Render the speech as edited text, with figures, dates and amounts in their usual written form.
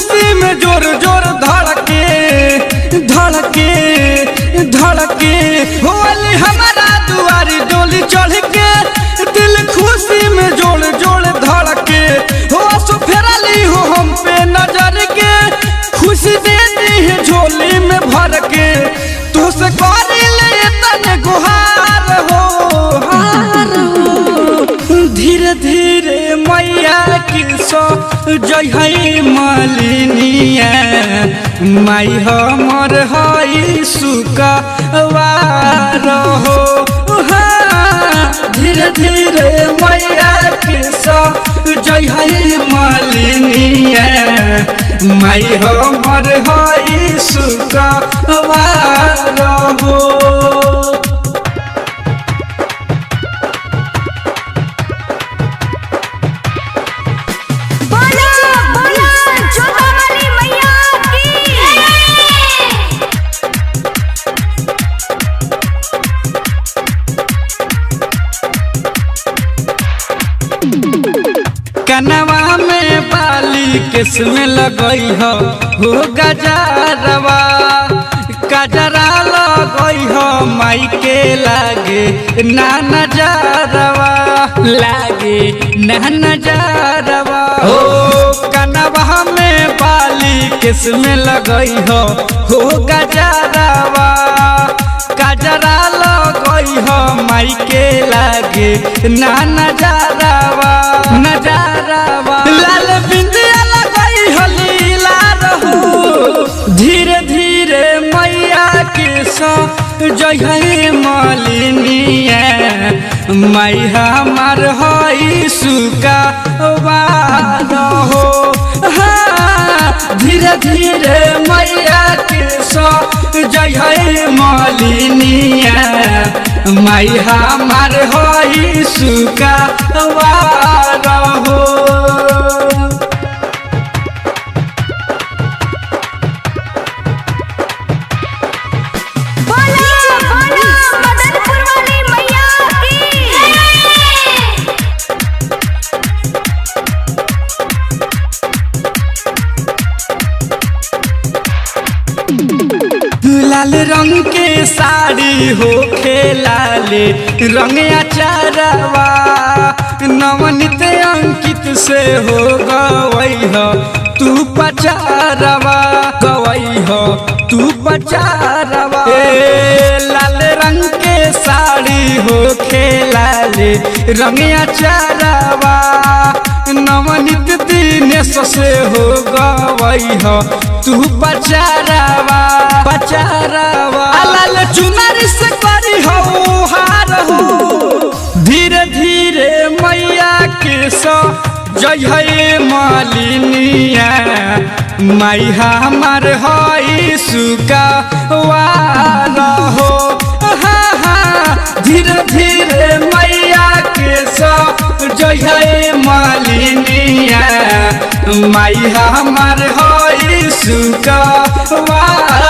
खुशी में जोर जोर धड़के धड़के धड़के होली हमारा दुआरी डोली चढ़ के दिल खुशी में जोड़ जोड़ धड़के हो सो फेरली हो हम पे नजर के खुशी देती है झोली में भर के तो से कर ले तने गुहार हो हार हो धीरे धीरे मैया की सो जय है मालिनिया माई हमर हई सुकवार हो धीरे धीरे मैया की सो जय है मालिनिया माई हमर हई सुकवार हो। कनवा में बाली किस्म लगई हो गजरवा गजरा लगई हो माई के लागे ना नजरवा लागे ना नजरवा हो कनवा में बाली किस्म लगई हो गजरवा गजरा लगई हो माई के लागे ना नजरवा नजरवा लाल बिंदिया लगई हो लीला रहो धीरे धीरे मैया के सो जय है मालिनिया माई हमार हई सुकवार हो धीरे धीरे मैया के सो जय है मालिनिया माई हमार हई सुकवार हो। लाल रंग के साड़ी हो खेलाले रंग अचारवा नवनीत अंकित से हो गवई हो तू पचारवा गवई हो तू पचारवा लाल रंग के साड़ी हो खेलाले रंग अचारवा नवनीत दिनेश से हो गवई हो तू पचारवा पचारवा लाल चुनरी से करी हो हार हो धीरे धीरे मैया के सो जय है मालिनिया माई हमार हई सुकवार हो धीरे धीरे मैया के सो जय है मालिनिया माई हमार हई सुकवार